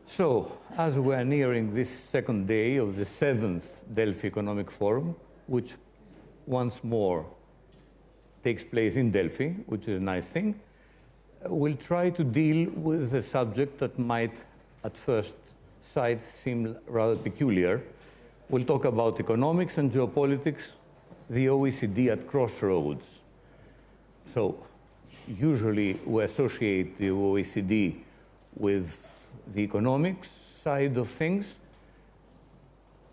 So, as we are nearing this second day of the 7th Delphi Economic Forum, which once more takes place in Delphi, which is a nice thing, we'll try to deal with a subject that might, at first sight, seem rather peculiar. We'll talk about economics and geopolitics, the OECD at crossroads. So, usually we associate the OECD with the economics side of things,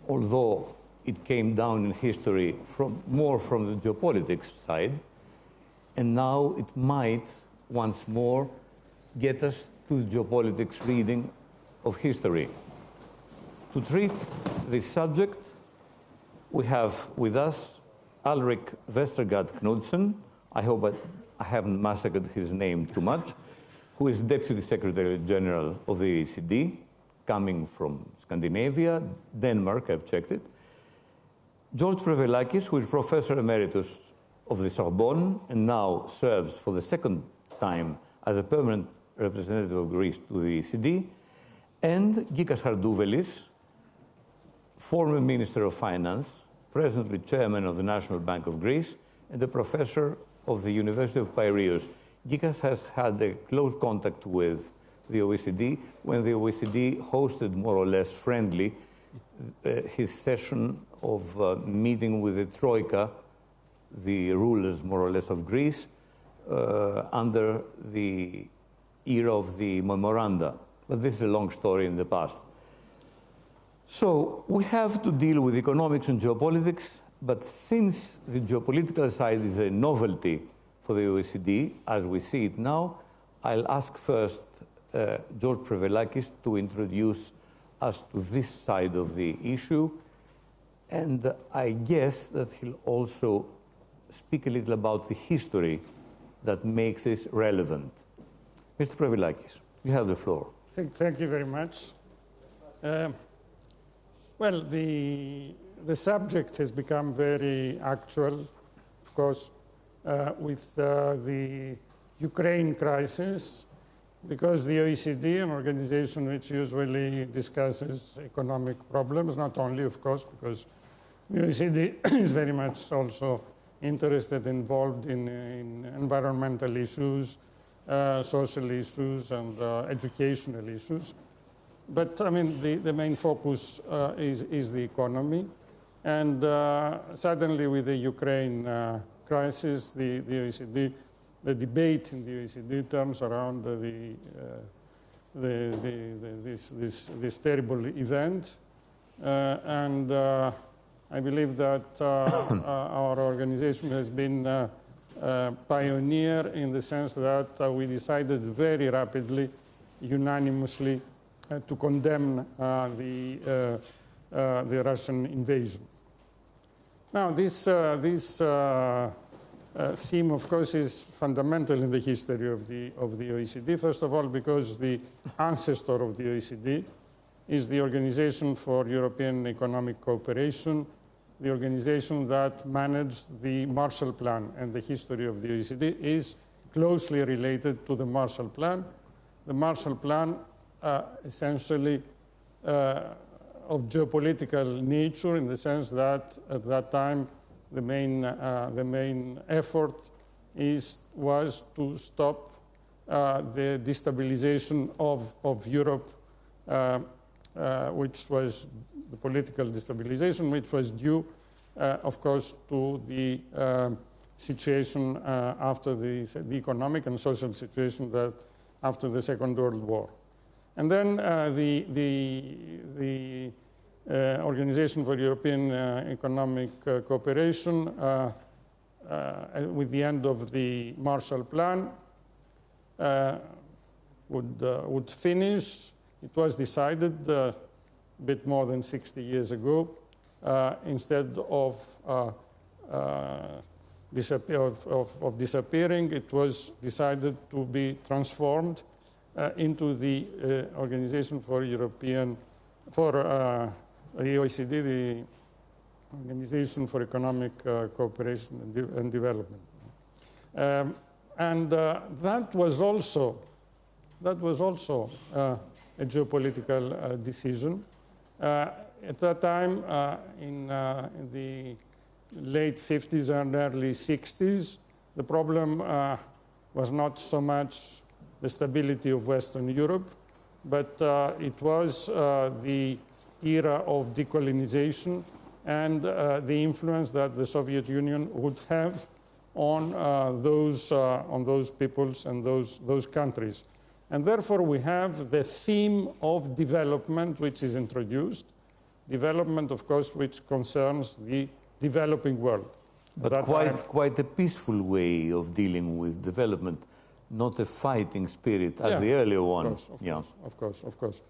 although it came down in history more from the geopolitics side, and now it might once more get us to the geopolitics reading of history. To treat this subject, we have with us Ulrik Vestergaard Knudsen. I hope I haven't massacred his name too much, who is Deputy Secretary General of the OECD, coming from Scandinavia, Denmark, I've checked it. George Prevelakis, who is Professor Emeritus of the Sorbonne and now serves for the second time as a permanent representative of Greece to the OECD, and Gikas Hardouvelis, former Minister of Finance, presently Chairman of the National Bank of Greece, and a professor of the University of Piraeus. Gikas has had a close contact with the OECD when the OECD hosted, more or less friendly, his session of meeting with the Troika, the rulers, more or less, of Greece, under the era of the memoranda. But this is a long story in the past. So we have to deal with economics and geopolitics, but since the geopolitical side is a novelty for the OECD, as we see it now, I'll ask first George Prevelakis to introduce us to this side of the issue, and I guess that he'll also speak a little about the history that makes this relevant. Mr. Prevelakis, you have the floor. Thank you very much. Well, the subject has become very actual, of course, with the Ukraine crisis, because the OECD, an organization which usually discusses economic problems, not only, of course, because the OECD is very much also interested, involved in environmental issues, social issues, and educational issues. But, I mean, the main focus is the economy. And suddenly, with the Ukraine crisis, the OECD, the debate in the OECD turns around this terrible event. And I believe that our organization has been a pioneer in the sense that we decided very rapidly, unanimously, to condemn the Russian invasion. Now, this theme, of course, is fundamental in the history of the OECD. First of all, because the ancestor of the OECD is the Organization for European Economic Cooperation, the organization that managed the Marshall Plan, and the history of the OECD is closely related to the Marshall Plan. The Marshall Plan, essentially, of geopolitical nature, in the sense that at that time the main effort was to stop the destabilization of Europe, which was the political destabilization, which was due, of course, to the situation after the economic and social situation that after the Second World War. And then the Organization for European Economic Cooperation, with the end of the Marshall Plan, would finish. It was decided a bit more than 60 years ago. Instead of disappearing, it was decided to be transformed into the Organization for European, the OECD, the Organization for Economic Cooperation and Development. And that was also a geopolitical decision. At that time, in the late 50s and early 60s, the problem was not so much the stability of Western Europe, but it was the era of decolonization and the influence that the Soviet Union would have on those peoples and those countries. And therefore, we have the theme of development which is introduced. Development, of course, which concerns the developing world. But quite a peaceful way of dealing with development, not a fighting spirit as the earlier one. Of course.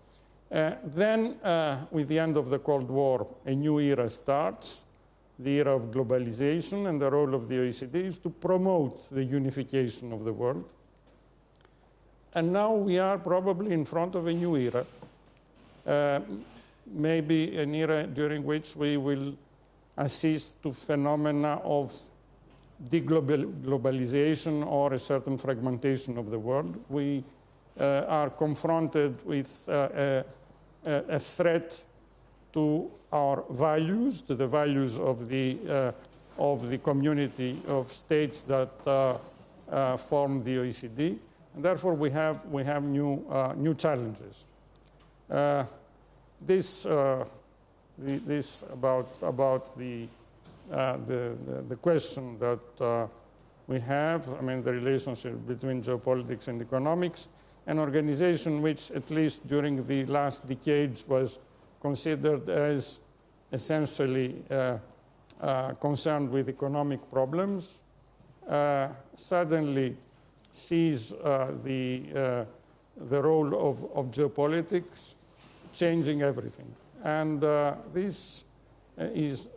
Then, with the end of the Cold War, a new era starts, the era of globalization, and the role of the OECD is to promote the unification of the world. And now we are probably in front of a new era, maybe an era during which we will assist to phenomena of deglobalization or a certain fragmentation of the world. We are confronted with a threat to our values, to the values of the community of states that form the OECD, and therefore we have new challenges. This about the question that we have. I mean, the relationship between geopolitics and economics, an organization which, at least during the last decades, was considered as essentially concerned with economic problems, suddenly sees the role of geopolitics changing everything. And this is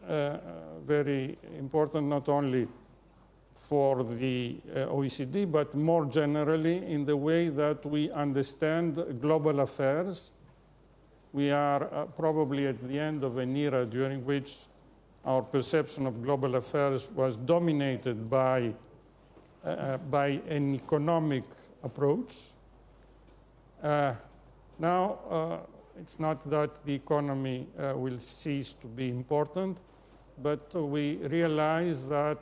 very important not only for the OECD, but more generally in the way that we understand global affairs. We are probably at the end of an era during which our perception of global affairs was dominated by an economic approach. Now, it's not that the economy will cease to be important, but we realize that,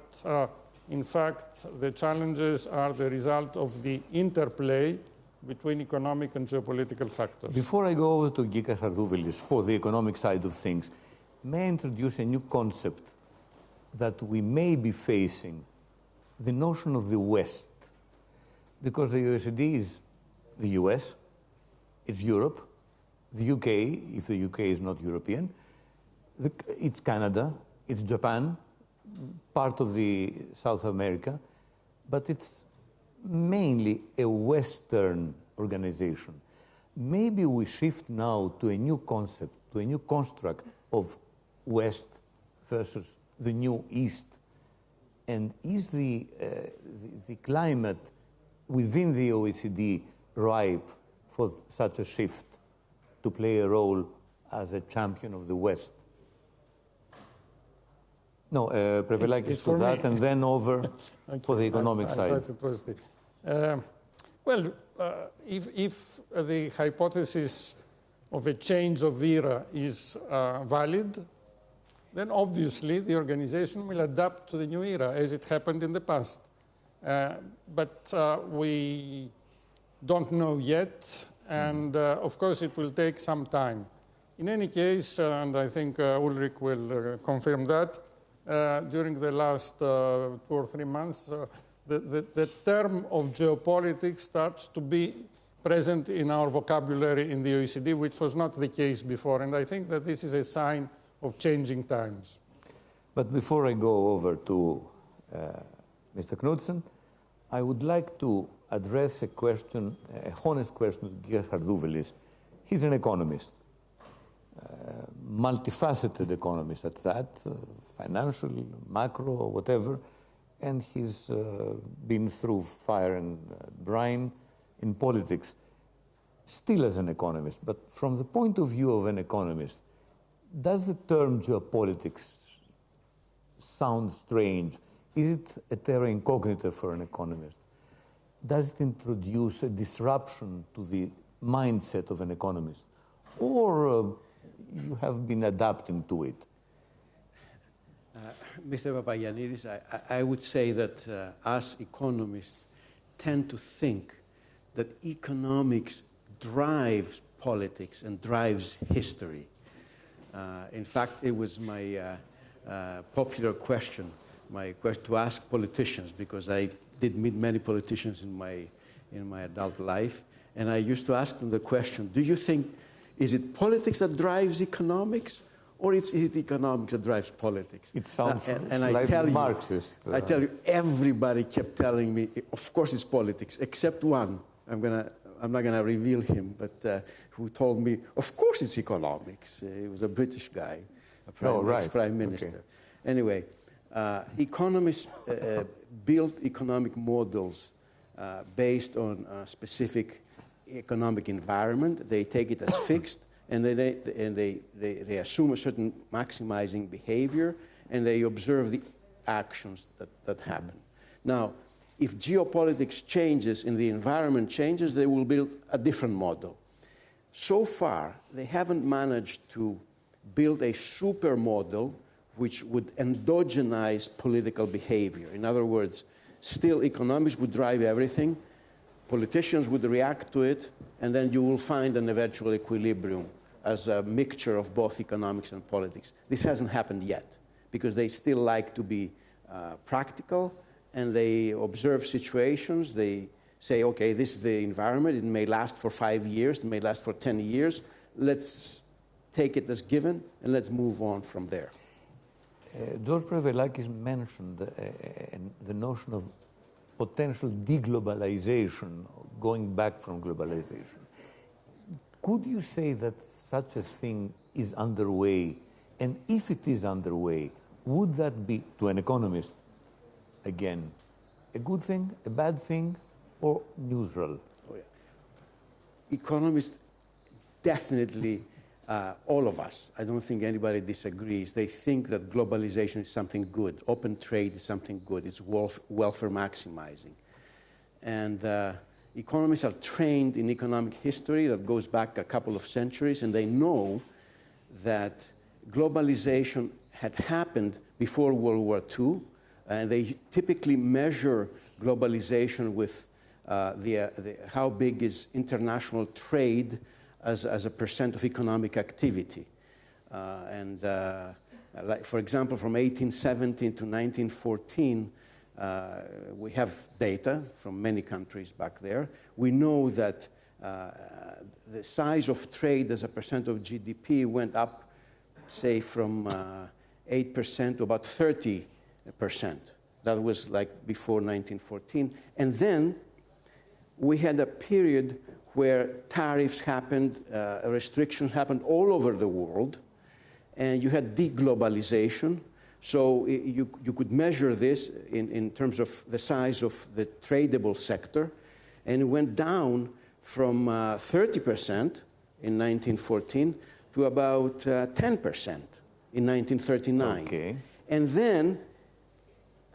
in fact, the challenges are the result of the interplay between economic and geopolitical factors. Before I go over to Gikas Hardouvelis for the economic side of things, may I introduce a new concept that we may be facing, the notion of the West, because the OECD is the US, it's Europe, the UK, if the UK is not European, it's Canada, it's Japan, part of the South America, but it's mainly a Western organization. Maybe we shift now to a new concept, to a new construct of West versus the new East. And is the climate within the OECD ripe for such a shift to play a role as a champion of the West? No, Prevelakis for that, and then over okay. For the economic side. I thought it was the... if the hypothesis of a change of era is valid, then obviously the organization will adapt to the new era, as it happened in the past. But we don't know yet, and of course it will take some time. In any case, and I think Ulrik will confirm that, during the last 2 or 3 months, the term of geopolitics starts to be present in our vocabulary in the OECD, which was not the case before. And I think that this is a sign of changing times. But before I go over to Mr. Knudsen, I would like to address a question, a honest question to Gikas Hardouvelis. He's an economist, multifaceted economist at that, financial, macro, or whatever, and he's been through fire and brine in politics, still as an economist. But from the point of view of an economist, does the term geopolitics sound strange? Is it a terra incognita for an economist? Does it introduce a disruption to the mindset of an economist, or you have been adapting to it? Mr. Papayannidis, I would say that us economists tend to think that economics drives politics and drives history. In fact, it was my popular question, to ask politicians, because I did meet many politicians in my adult life, and I used to ask them the question, do you think, is it politics that drives economics, or is it economics that drives politics? It sounds like Marxist. I tell you, everybody kept telling me, of course it's politics, except one. I'm not gonna reveal him, but who told me, of course it's economics. He was a British guy, ex-prime minister. Okay. Anyway, economists build economic models based on a specific economic environment. They take it as fixed, and they assume a certain maximizing behavior, and they observe the actions that happen. Now, if geopolitics changes and the environment changes, they will build a different model. So far, they haven't managed to build a super model which would endogenize political behavior. In other words, still economics would drive everything, politicians would react to it, and then you will find an eventual equilibrium as a mixture of both economics and politics. This hasn't happened yet, because they still like to be practical, and they observe situations. They say, okay, this is the environment. It may last for 5 years. It may last for 10 years. Let's take it as given, and let's move on from there. George Prevelakis mentioned the notion of potential deglobalization, going back from globalization. Could you say that such a thing is underway? And if it is underway, would that be, to an economist, again, a good thing, a bad thing, or neutral? Oh, yeah. Economists definitely, all of us, I don't think anybody disagrees, they think that globalization is something good. Open trade is something good. It's welfare maximizing. And economists are trained in economic history that goes back a couple of centuries, and they know that globalization had happened before World War II, and they typically measure globalization with how big is international trade as a percent of economic activity. Like, for example, from 1817 to 1914, we have data from many countries back there. We know that the size of trade as a percent of GDP went up, say, from 8% to about 30%. That was like before 1914. And then we had a period where tariffs happened, restrictions happened all over the world, and you had deglobalization. So you could measure this in terms of the size of the tradable sector, and it went down from 30% in 1914 to about 10% in 1939. Okay. And then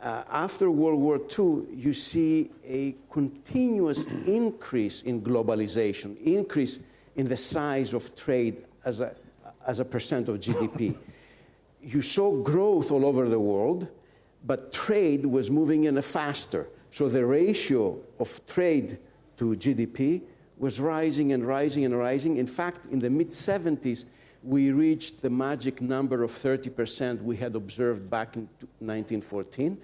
after World War II, you see a continuous increase in globalization, increase in the size of trade as a percent of GDP. You saw growth all over the world, but trade was moving in faster. So the ratio of trade to GDP was rising and rising and rising. In fact, in the mid-70s, we reached the magic number of 30% we had observed back in 1914.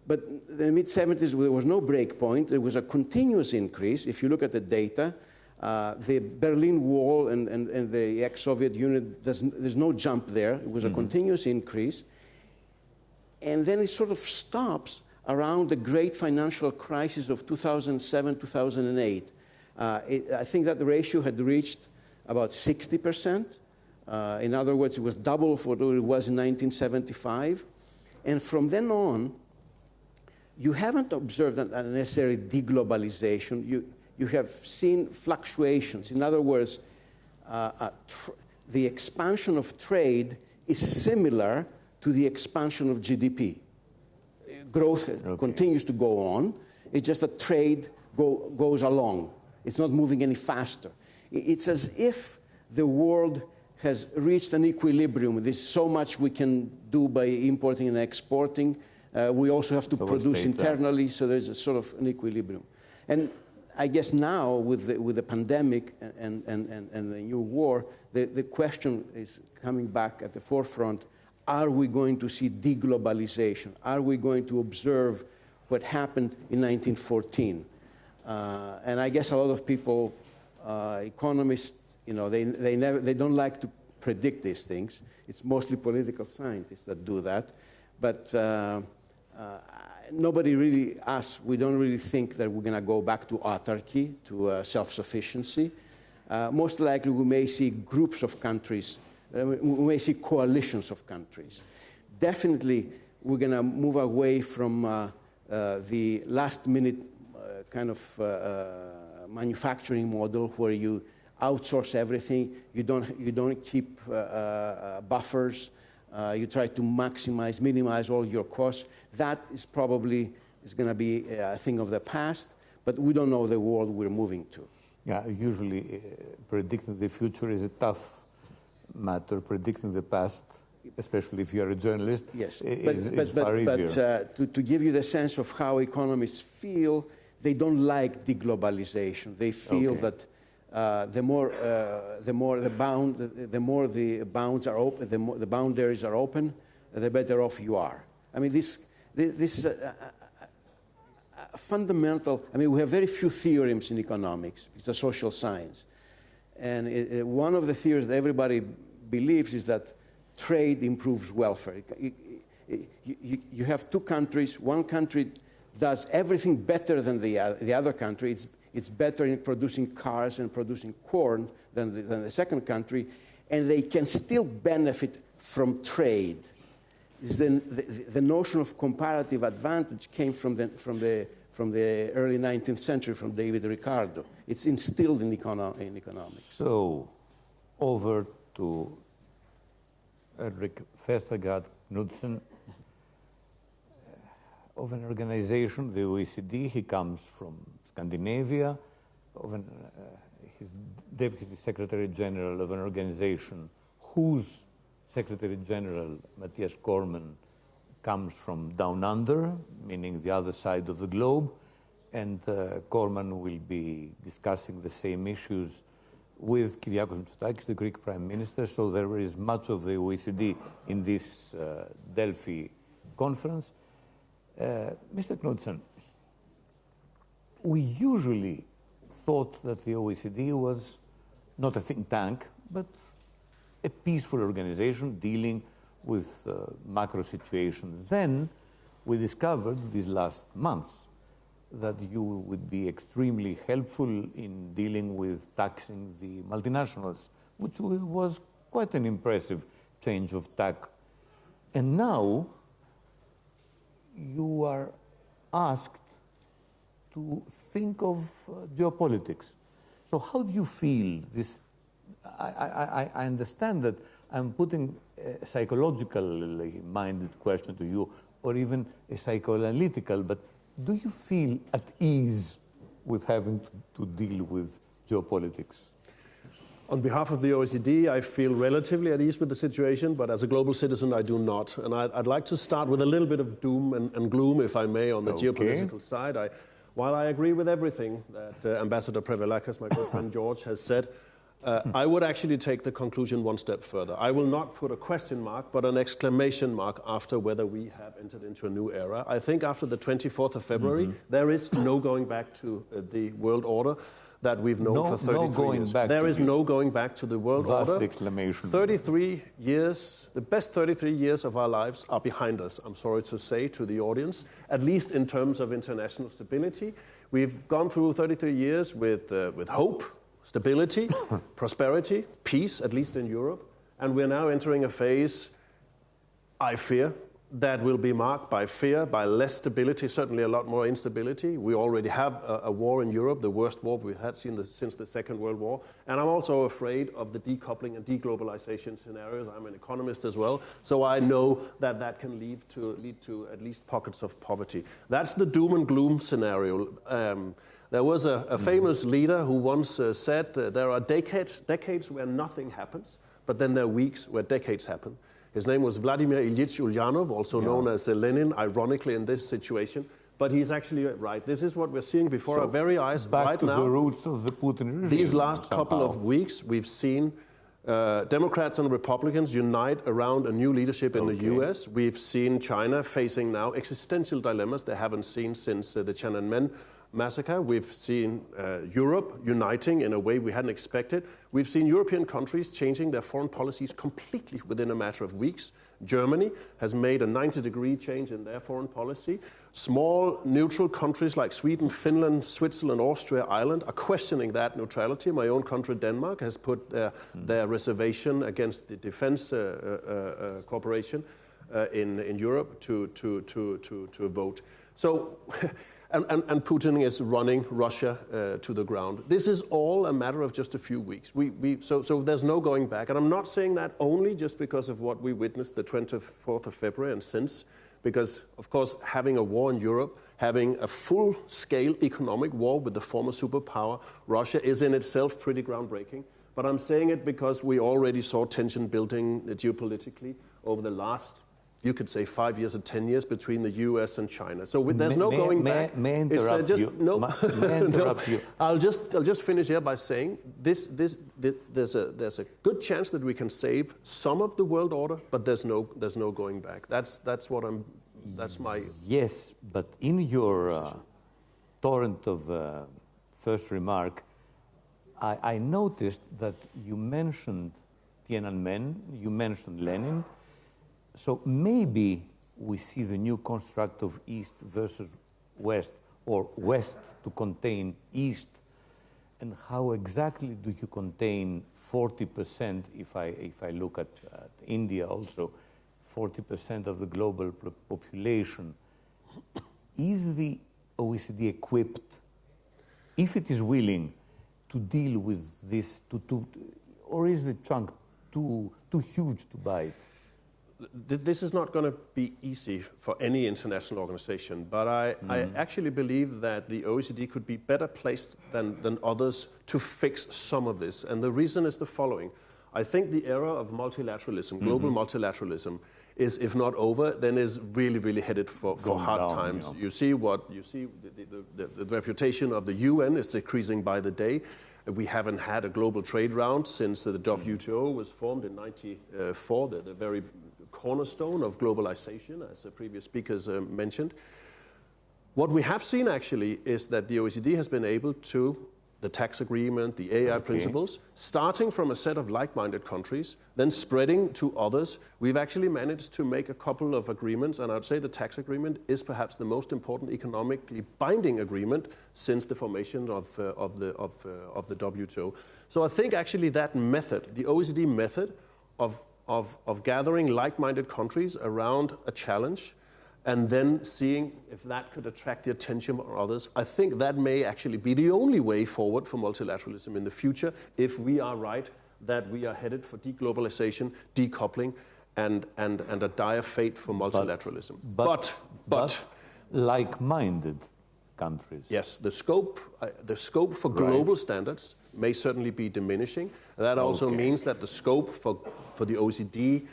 But in the mid-70s, there was no break point. There was a continuous increase. If you look at the data, the Berlin Wall and the ex-Soviet Union, there's no jump there. It was a continuous increase. And then it sort of stops around the great financial crisis of 2007, 2008. I think that the ratio had reached about 60%. In other words, it was double of what it was in 1975. And from then on, you haven't observed a necessary deglobalization. You have seen fluctuations. In other words, the expansion of trade is similar to the expansion of GDP. Growth continues to go on. It's just that trade goes along. It's not moving any faster. It's as if the world has reached an equilibrium. There's so much we can do by importing and exporting. We also have to produce internally, so there's a sort of an equilibrium. And I guess now, with the pandemic and the new war, the question is coming back at the forefront. Are we going to see deglobalization? Are we going to observe what happened in 1914? And I guess a lot of people, economists, they don't like to predict these things. It's mostly political scientists that do that. But nobody really, we don't really think that we're going to go back to autarky, to self-sufficiency. Most likely we may see groups of countries, we may see coalitions of countries. Definitely we're going to move away from the last-minute kind of manufacturing model where you outsource everything, you don't keep buffers, you try to minimize all your costs. That is probably going to be a thing of the past, but we don't know the world we're moving to. Yeah, usually predicting the future is a tough matter. Predicting the past, especially if you're a journalist, yes, is far easier. But to give you the sense of how economists feel, they don't like deglobalization. They feel that the more the bounds are open, the boundaries are open, the better off you are. I mean, this is a fundamental. I mean, we have very few theorems in economics. It's a social science, and one of the theories that everybody believes is that trade improves welfare. You have two countries. One country does everything better than the other country. It's better in producing cars and producing corn than the second country, and they can still benefit from trade. The notion of comparative advantage came from the early 19th century, from David Ricardo. It's instilled in economics. So, over to Ulrik, Vestergaard, Knudsen, of an organization, the OECD. He comes from Scandinavia. He's Deputy Secretary General of an organization whose Secretary General, Matthias Cormann, comes from down under, meaning the other side of the globe. And Cormann will be discussing the same issues with Kyriakos Mitsotakis, the Greek Prime Minister. So there is much of the OECD in this Delphi conference. Mr. Knudsen, we usually thought that the OECD was not a think tank, but a peaceful organization dealing with macro situations. Then we discovered these last months that you would be extremely helpful in dealing with taxing the multinationals, which was quite an impressive change of tack. And now you are asked to think of geopolitics. So how do you feel this? I understand that I'm putting a psychologically minded question to you, or even a psychoanalytical, but do you feel at ease with having to deal with geopolitics? On behalf of the OECD, I feel relatively at ease with the situation, but as a global citizen, I do not. And I'd like to start with a little bit of doom and gloom, if I may, on the geopolitical side. While I agree with everything that Ambassador Prevelakis, my good friend George, has said, I would actually take the conclusion one step further. I will not put a question mark, but an exclamation mark after whether we have entered into a new era. I think after the 24th of February, there is no going back to the world order that we've known for 33 years. There is no going back to the world order. Exclamation. 33 years, the best 33 years of our lives are behind us, I'm sorry to say to the audience, at least in terms of international stability. We've gone through 33 years with hope, stability, prosperity, peace, at least in Europe. And we're now entering a phase, I fear, that will be marked by fear, by less stability, certainly a lot more instability. We already have a war in Europe, the worst war we've had since the Second World War. And I'm also afraid of the decoupling and deglobalization scenarios. I'm an economist as well, so I know that that can lead to at least pockets of poverty. That's the doom and gloom scenario. There was a famous leader who once said there are decades where nothing happens, but then there are weeks where decades happen. His name was Vladimir Ilyich Ulyanov, also known as Lenin, ironically in this situation. But he's actually right. This is what we're seeing before our very eyes right now. Back to the roots of the Putin regime. These last couple of weeks, we've seen Democrats and Republicans unite around a new leadership in the US. We've seen China facing now existential dilemmas they haven't seen since the Tiananmen massacre. We've seen Europe uniting in a way we hadn't expected. We've seen European countries changing their foreign policies completely within a matter of weeks. Germany has made a 90-degree change in their foreign policy. Small neutral countries like Sweden, Finland, Switzerland, Austria, Ireland are questioning that neutrality. My own country, Denmark, has put their reservation against the defense cooperation in Europe to a vote. So, and Putin is running Russia to the ground. This is all a matter of just a few weeks. So there's no going back. And I'm not saying that only just because of what we witnessed the 24th of February and since, because, of course, having a war in Europe, having a full-scale economic war with the former superpower, Russia, is in itself pretty groundbreaking. But I'm saying it because we already saw tension building geopolitically over the last, you could say, 5 years or 10 years between the US and China. So there's no going back. May I interrupt you? No, may I interrupt you? I'll just finish here by saying there's a good chance that we can save some of the world order, but there's no going back. That's my yes. But in your torrent of first remark, I noticed that you mentioned Tiananmen, you mentioned Lenin. So maybe we see the new construct of East versus West, or West to contain East. And how exactly do you contain 40%, if I look at India also, 40% of the global population? Is the OECD equipped, if it is willing, to deal with this, or is the chunk too huge to bite? This is not going to be easy for any international organization, but I actually believe that the OECD could be better placed than others to fix some of this. And the reason is the following. I think the era of multilateralism, global multilateralism, is, if not over, then is really, really headed for hard times. Yeah. You see the reputation of the UN is decreasing by the day. We haven't had a global trade round since the WTO was formed in 1994, the very cornerstone of globalization, as the previous speakers mentioned. What we have seen actually is that the OECD has been able to, the tax agreement, the AI principles, starting from a set of like-minded countries, then spreading to others. We've actually managed to make a couple of agreements, and I'd say the tax agreement is perhaps the most important economically binding agreement since the formation of the WTO. So I think actually that method, the OECD method of gathering like-minded countries around a challenge and then seeing if that could attract the attention of others, I think that may actually be the only way forward for multilateralism in the future, if we are right that we are headed for deglobalization, decoupling, and a dire fate for multilateralism. But like-minded countries. Yes, the scope for global standards may certainly be diminishing. That also means that the scope for the OECD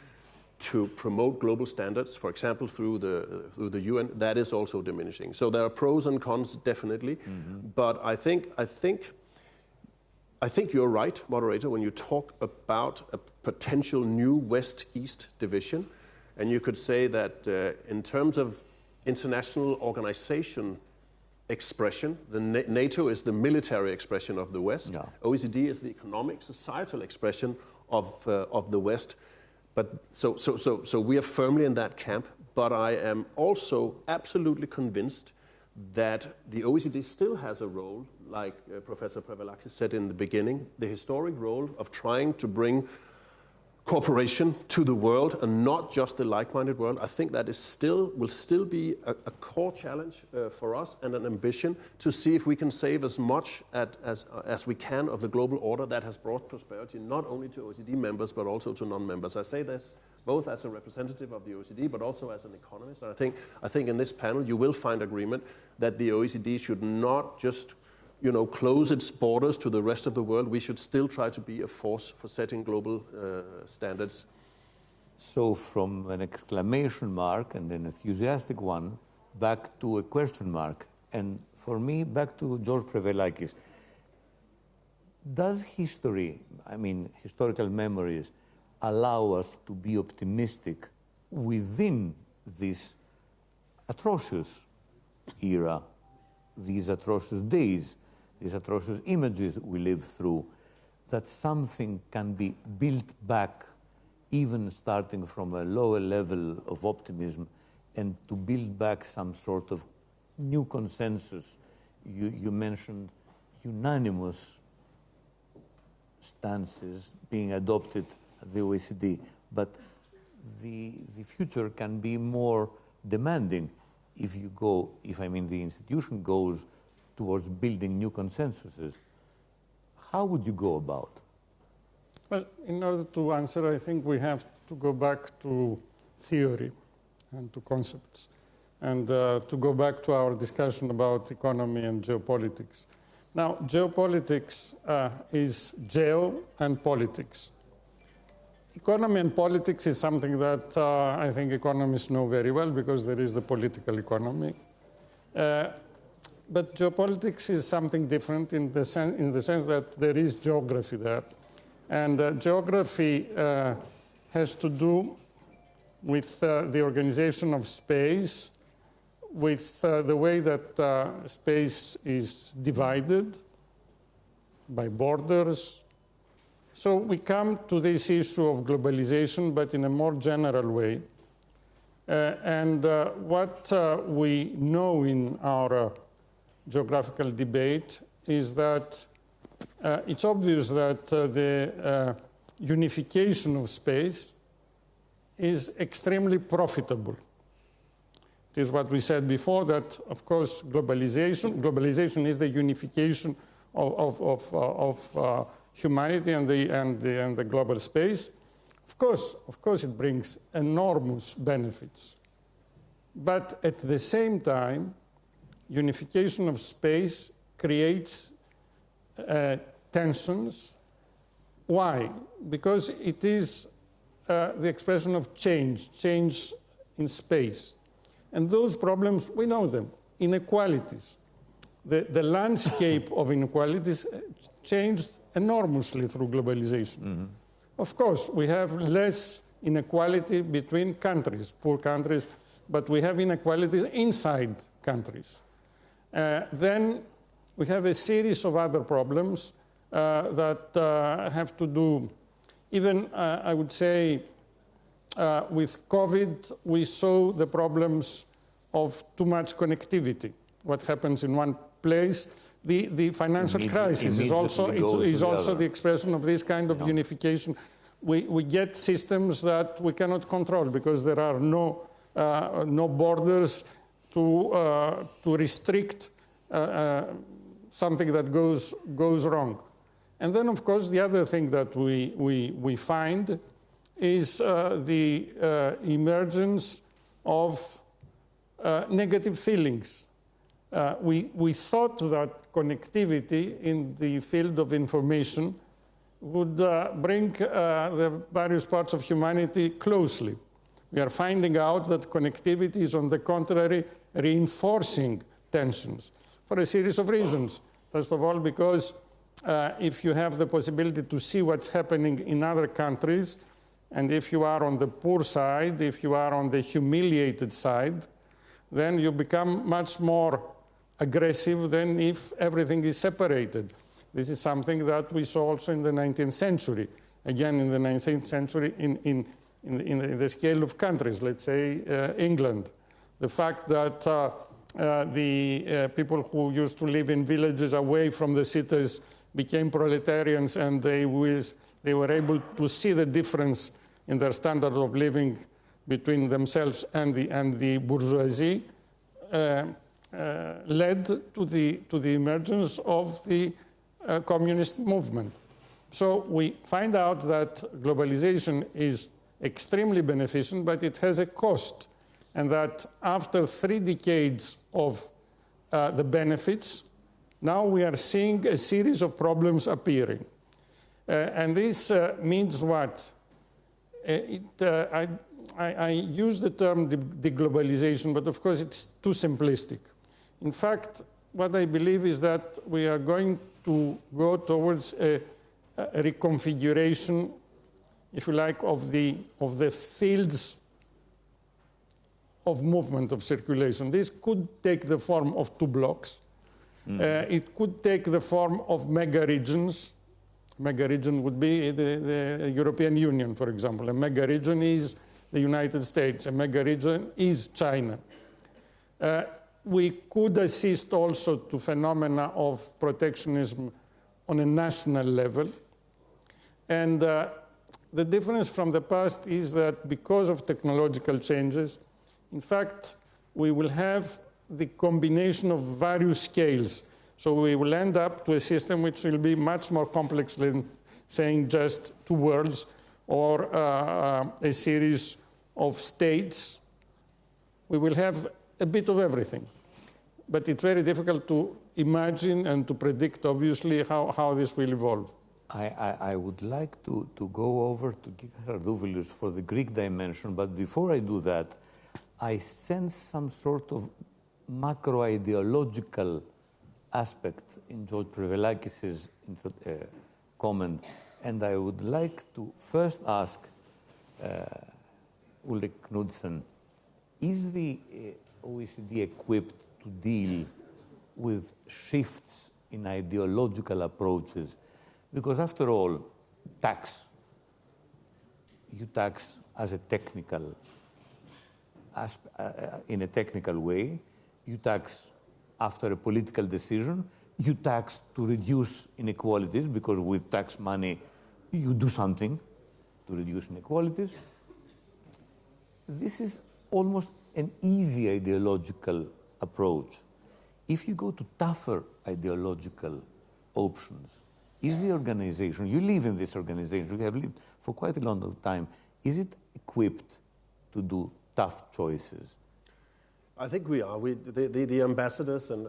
to promote global standards, for example, through the UN, that is also diminishing. So there are pros and cons, definitely. But I think you're right, moderator, when you talk about a potential new West-East division. And you could say that in terms of international organization expression, NATO is the military expression of the West. Yeah. OECD is the economic, societal expression of the West. But so we are firmly in that camp. But I am also absolutely convinced that the OECD still has a role, like Professor Prevelakis said in the beginning, the historic role of trying to bring cooperation to the world and not just the like-minded world. I think that will still be a core challenge for us, and an ambition to see if we can save as much as we can of the global order that has brought prosperity not only to OECD members but also to non-members. I say this both as a representative of the OECD but also as an economist. And I think in this panel you will find agreement that the OECD should not just close its borders to the rest of the world. We should still try to be a force for setting global standards. So from an exclamation mark and an enthusiastic one back to a question mark. And for me, back to George Prevelakis. Does history, historical memories, allow us to be optimistic within this atrocious era, these atrocious days, these atrocious images we live through, that something can be built back, even starting from a lower level of optimism, and to build back some sort of new consensus? You mentioned unanimous stances being adopted at the OECD, but the future can be more demanding if the institution goes towards building new consensuses. How would you go about? Well, in order to answer, I think we have to go back to theory and to concepts, and to go back to our discussion about economy and geopolitics. Now, geopolitics is geo and politics. Economy and politics is something that I think economists know very well, because there is the political economy. But geopolitics is something different in the sense that there is geography there. And geography has to do with the organization of space, with the way that space is divided by borders. So we come to this issue of globalization, but in a more general way. And what we know in our geographical debate is that it's obvious that the unification of space is extremely profitable. It is what we said before, that, of course, globalization is the unification of humanity and the global space. Of course, it brings enormous benefits. But at the same time, unification of space creates tensions. Why? Because it is the expression of change in space. And those problems, we know them, inequalities. The landscape of inequalities changed enormously through globalization. Mm-hmm. Of course, we have less inequality between countries, poor countries, but we have inequalities inside countries. Then we have a series of other problems that have to do, even I would say, with COVID, we saw the problems of too much connectivity. What happens in one place, the financial crisis is also the expression of this kind of unification. We get systems that we cannot control because there are no borders to restrict something that goes wrong. And then, of course, the other thing that we find is the emergence of negative feelings. We thought that connectivity in the field of information would bring the various parts of humanity closely. We are finding out that connectivity is, on the contrary, reinforcing tensions for a series of reasons. First of all, because if you have the possibility to see what's happening in other countries, and if you are on the poor side, if you are on the humiliated side, then you become much more aggressive than if everything is separated. This is something that we saw also in the 19th century. Again, in the 19th century, in the scale of countries, let's say England. The fact that the people who used to live in villages away from the cities became proletarians, and they were able to see the difference in their standard of living between themselves and the bourgeoisie, led to the emergence of the communist movement. So we find out that globalization is extremely beneficial, but it has a cost, and that after 3 decades of the benefits, Now we are seeing a series of problems appearing. And this means what? I use the term deglobalization, but of course it's too simplistic. In fact, what I believe is that we are going to go towards a reconfiguration, if you like, of the fields of movement, of circulation. This could take the form of two blocks. It could take the form of mega regions. Mega region would be the European Union, for example. A mega region is the United States. A mega region is China. We could assist also to phenomena of protectionism on a national level. And the difference from the past is that because of technological changes, in fact, we will have the combination of various scales. So we will end up to a system which will be much more complex than saying just two worlds or a series of states. We will have a bit of everything. But it's very difficult to imagine and to predict, obviously, how this will evolve. I would like to go over to Gikas Hardouvelis for the Greek dimension, but before I do that, I sense some sort of macro-ideological aspect in George Prevelakis' comment, and I would like to first ask Ulrik Knudsen, is the OECD equipped to deal with shifts in ideological approaches? Because after all, you tax as a technical, in a technical way, you tax after a political decision, you tax to reduce inequalities, because with tax money, you do something to reduce inequalities. This is almost an easy ideological approach. If you go to tougher ideological options, is the organization, you live in this organization, you have lived for quite a long time, is it equipped to do tough choices? I think we are. The ambassadors and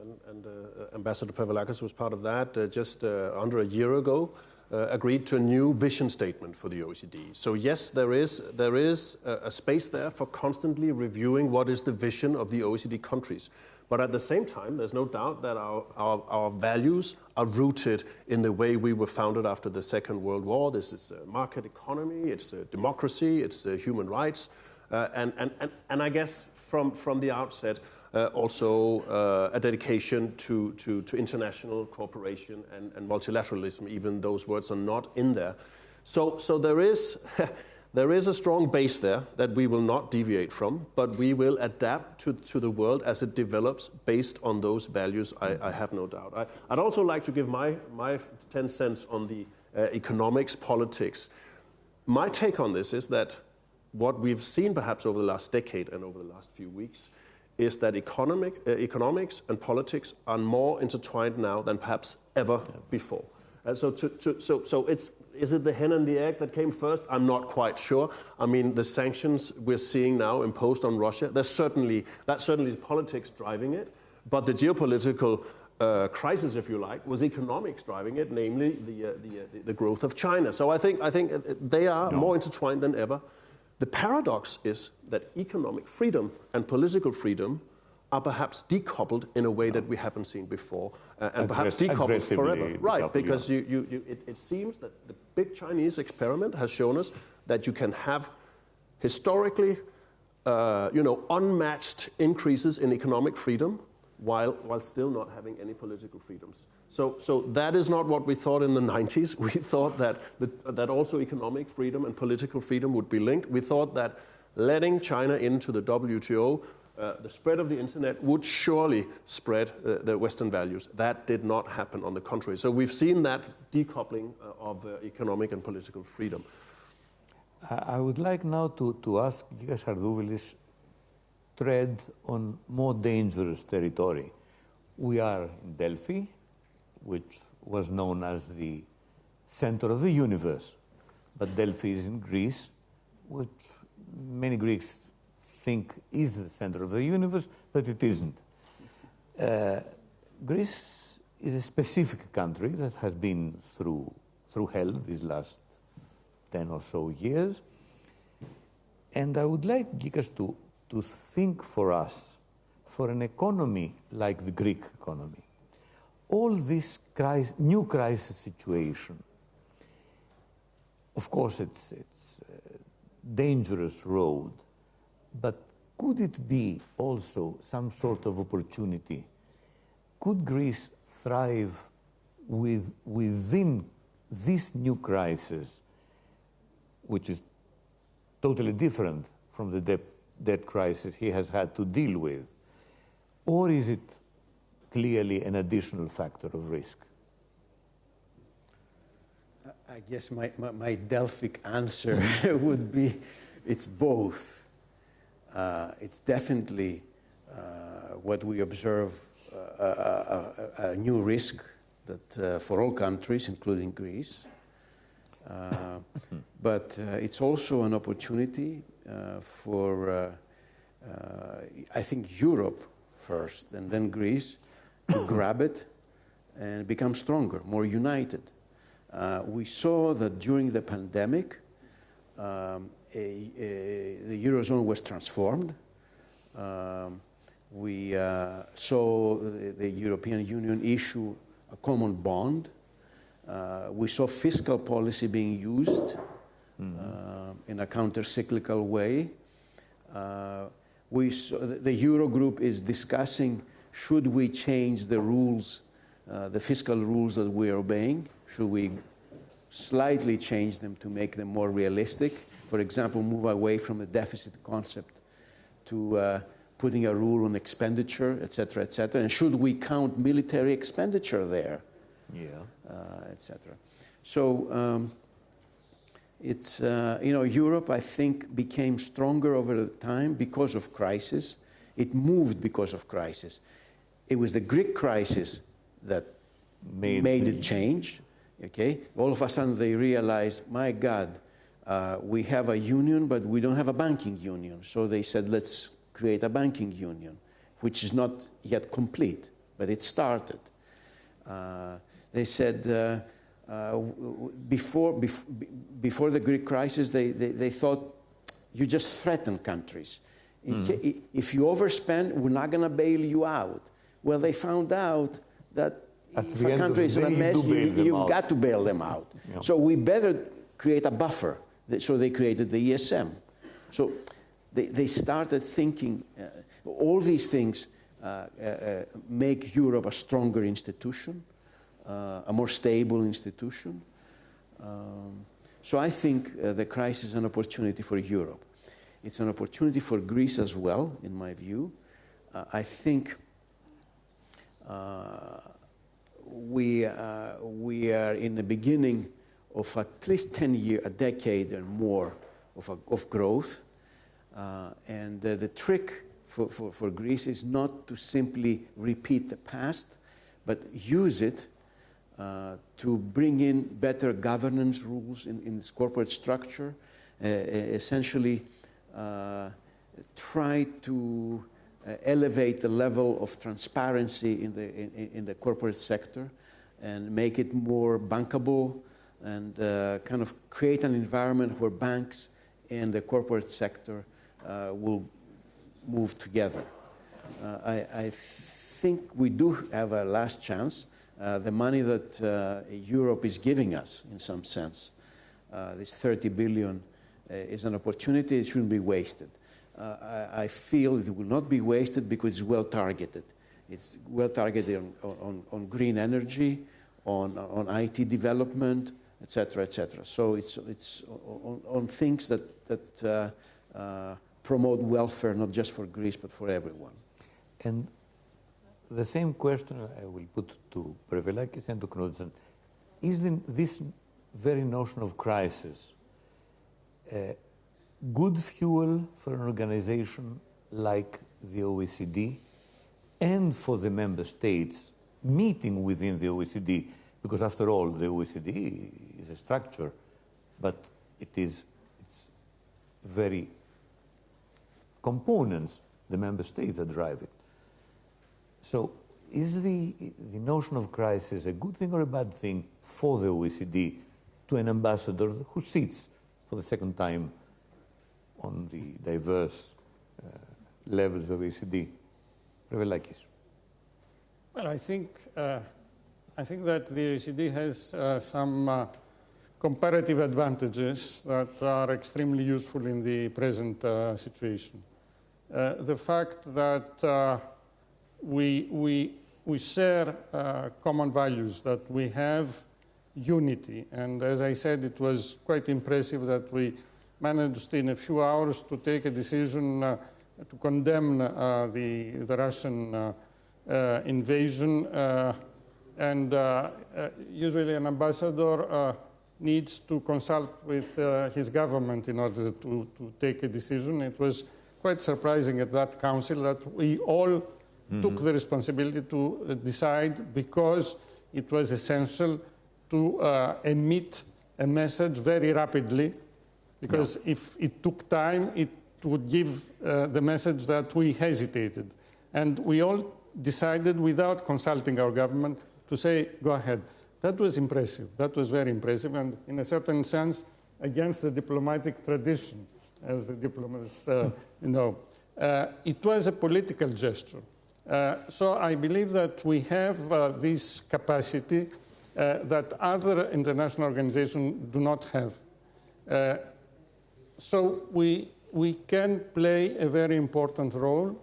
Ambassador Prevelakis was part of that just under a year ago, agreed to a new vision statement for the OECD. So yes, there is a space there for constantly reviewing what is the vision of the OECD countries. But at the same time, there's no doubt that our values are rooted in the way we were founded after the Second World War. This is a market economy, it's a democracy, it's human rights, and I guess from the outset, also a dedication to international cooperation and multilateralism, even those words are not in there. So there is there is a strong base there that we will not deviate from, but we will adapt to the world as it develops based on those values, I have no doubt. I'd also like to give my 10 cents on the economics, politics. My take on this is that what we've seen perhaps over the last decade and over the last few weeks is that economics and politics are more intertwined now than perhaps ever before. So is it the hen and the egg that came first? I'm not quite sure. I mean, the sanctions we're seeing now imposed on Russia, that certainly is politics driving it, but the geopolitical crisis, if you like, was economics driving it, namely the growth of China. So I think they are more intertwined than ever. The paradox is that economic freedom and political freedom are perhaps decoupled in a way that we haven't seen before, and perhaps decoupled forever. Right, because it seems that the big Chinese experiment has shown us that you can have historically, unmatched increases in economic freedom while still not having any political freedoms. So that is not what we thought in the 90s. We thought that also economic freedom and political freedom would be linked. We thought that letting China into the WTO, the spread of the internet would surely spread the Western values. That did not happen, on the contrary. So we've seen that decoupling of economic and political freedom. I would like now to ask Gikas Hardouvelis tread on more dangerous territory. We are in Delphi, which was known as the center of the universe. But Delphi is in Greece, which many Greeks think is the center of the universe, but it isn't. Greece is a specific country that has been through hell these last 10 or so years. And I would like Gikas to think for us, for an economy like the Greek economy, all this new crisis situation. Of course, it's a dangerous road, but could it be also some sort of opportunity? Could Greece thrive within this new crisis, which is totally different from the debt crisis he has had to deal with? Or is it clearly an additional factor of risk? I guess my Delphic answer would be it's both. It's definitely what we observe, a new risk that for all countries, including Greece. But it's also an opportunity for, I think, Europe first and then Greece to grab it and become stronger, more united. We saw that during the pandemic, the Eurozone was transformed. We saw the European Union issue a common bond. We saw fiscal policy being used in a counter-cyclical way. The Eurogroup is discussing, should we change the rules, the fiscal rules that we are obeying? Should we slightly change them to make them more realistic? For example, move away from the deficit concept to putting a rule on expenditure, et cetera, et cetera. And should we count military expenditure there? Yeah. Et cetera. So it's, Europe, I think, became stronger over the time because of crisis. It moved because of crisis. It was the Greek crisis that made it change. Okay? All of a sudden they realized, my God, we have a union, but we don't have a banking union. So they said, let's create a banking union, which is not yet complete, but it started. They said, before the Greek crisis, they thought, you just threaten countries. If you overspend, we're not going to bail you out. Well, they found out that if a country is in a mess, you've got to bail them out. Yeah. So we better create a buffer. So they created the ESM. So they started thinking, all these things make Europe a stronger institution, a more stable institution. So I think the crisis is an opportunity for Europe. It's an opportunity for Greece as well, in my view. I think we are in the beginning of at least 10 years, a decade and more of growth. And the trick for Greece is not to simply repeat the past, but use it to bring in better governance rules in its corporate structure, essentially try to elevate the level of transparency in the corporate sector and make it more bankable and kind of create an environment where banks and the corporate sector will move together. I think we do have a last chance. The money that Europe is giving us, in some sense, this 30 billion, is an opportunity. It shouldn't be wasted. I feel it will not be wasted because it's well targeted. It's well targeted on green energy, on IT development, et cetera, et cetera. So it's on things that promote welfare, not just for Greece, but for everyone. And the same question I will put to Prevelakis and to Knudsen. Isn't this very notion of crisis good fuel for an organization like the OECD and for the member states meeting within the OECD? Because after all, the OECD is a structure, but it's very components, the member states that drive it. So is the notion of crisis a good thing or a bad thing for the OECD to an ambassador who sits for the second time on the diverse levels of OECD? Prevelakis. Well, I think that the OECD has some comparative advantages that are extremely useful in the present situation. The fact that we share common values, that we have unity, and as I said, it was quite impressive that we managed in a few hours to take a decision to condemn the Russian invasion, and usually an ambassador needs to consult with his government in order to take a decision. It was quite surprising at that council that we all took the responsibility to decide, because it was essential to emit a message very rapidly, because if it took time, it would give the message that we hesitated. And we all decided, without consulting our government, to say, go ahead. That was impressive. That was very impressive, and in a certain sense, against the diplomatic tradition, as the diplomats know. It was a political gesture. So I believe that we have this capacity that other international organizations do not have. So we can play a very important role,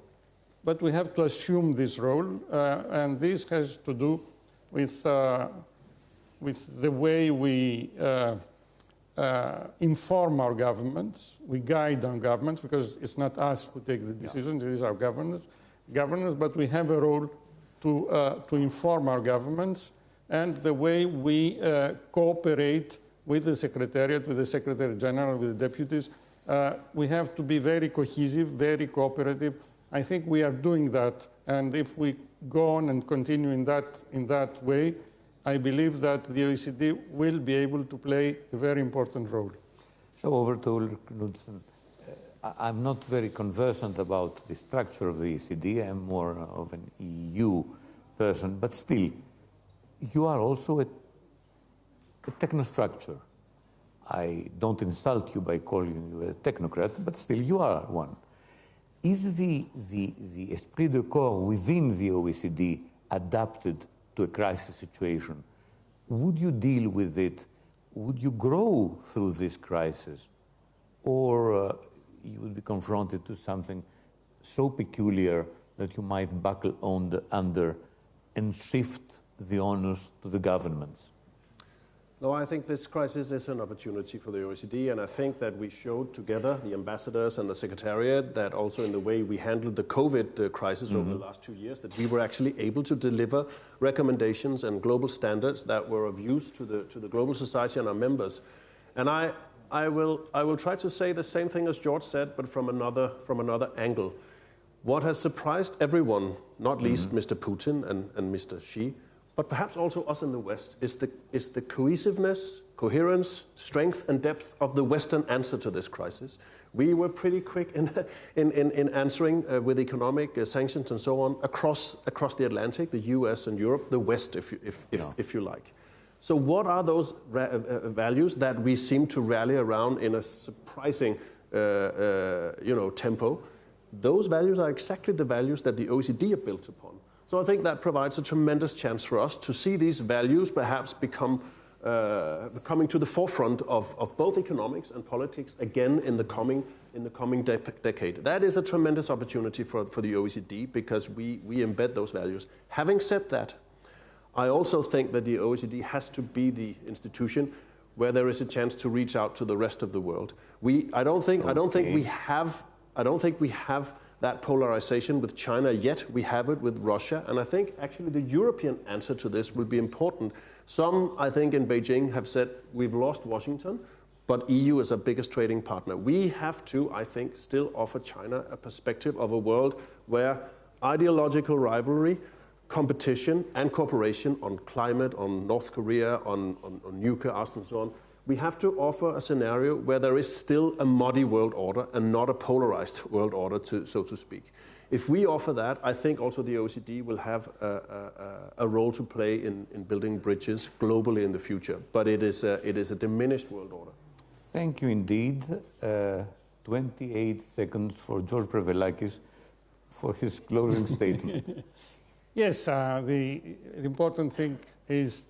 but we have to assume this role, and this has to do with the way we inform our governments, we guide our governments, because it's not us who take the decision, it is our governors, but we have a role to inform our governments, and the way we cooperate with the Secretariat, with the Secretary General, with the deputies. We have to be very cohesive, very cooperative. I think we are doing that, and if we go on and continue in that way, I believe that the OECD will be able to play a very important role. So over to Ulrik Knudsen. I'm not very conversant about the structure of the OECD. I'm more of an EU person, but still, you are also a technostructure. I don't insult you by calling you a technocrat, but still you are one. Is the esprit de corps within the OECD adapted to a crisis situation? Would you deal with it? Would you grow through this crisis? Or you would be confronted to something so peculiar that you might buckle under and shift the onus to the governments? No, I think this crisis is an opportunity for the OECD, and I think that we showed together, the ambassadors and the Secretariat, that also in the way we handled the COVID crisis over the last 2 years, that we were actually able to deliver recommendations and global standards that were of use to the global society and our members. And I will try to say the same thing as George said, but from another angle. What has surprised everyone, not least Mr. Putin and Mr. Xi, but perhaps also us in the West, is the cohesiveness, coherence, strength, and depth of the Western answer to this crisis. We were pretty quick in answering with economic sanctions and so on across the Atlantic, the US and Europe, the West, if you like. So what are those values that we seem to rally around in a surprising tempo? Those values are exactly the values that the OECD are built upon. So I think that provides a tremendous chance for us to see these values perhaps coming to the forefront of both economics and politics again in the coming decade. That is a tremendous opportunity for the OECD, because we embed those values. Having said that, I also think that the OECD has to be the institution where there is a chance to reach out to the rest of the world. I don't think we have that polarization with China yet. We have it with Russia, and I think actually the European answer to this will be important. Some, I think, in Beijing have said we've lost Washington, but EU is our biggest trading partner. We have to, I think, still offer China a perspective of a world where ideological rivalry, competition, and cooperation on climate, on North Korea, on nuclear arsenals and so on, we have to offer a scenario where there is still a muddy world order and not a polarized world order, so to speak. If we offer that, I think also the OECD will have a role to play in building bridges globally in the future. But it is a diminished world order. Thank you indeed. 28 seconds for George Prevelakis for his closing statement. Yes, the important thing is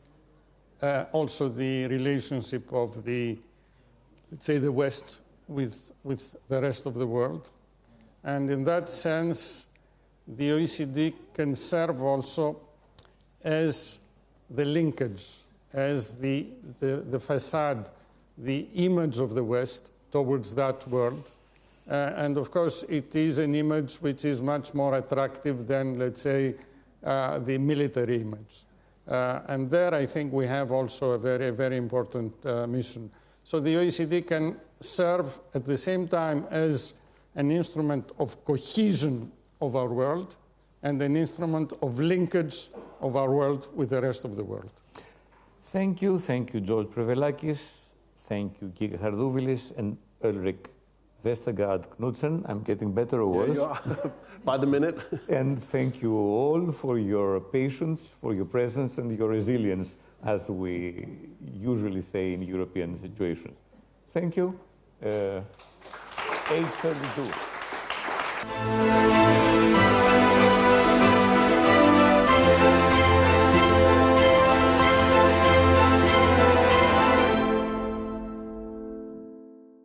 also the relationship of the, let's say, the West with the rest of the world. And in that sense, the OECD can serve also as the linkage, as the facade, the image of the West towards that world. And of course, it is an image which is much more attractive than, let's say, the military image. And there, I think we have also a very, very important mission. So the OECD can serve at the same time as an instrument of cohesion of our world and an instrument of linkage of our world with the rest of the world. Thank you, George Prevelakis. Thank you, Gikas Hardouvelis and Ulrik Vestergaard Knudsen. I'm getting better or worse. Yeah, you are. By the minute. And thank you all for your patience, for your presence and your resilience, as we usually say in European situations. Thank you. 8:32.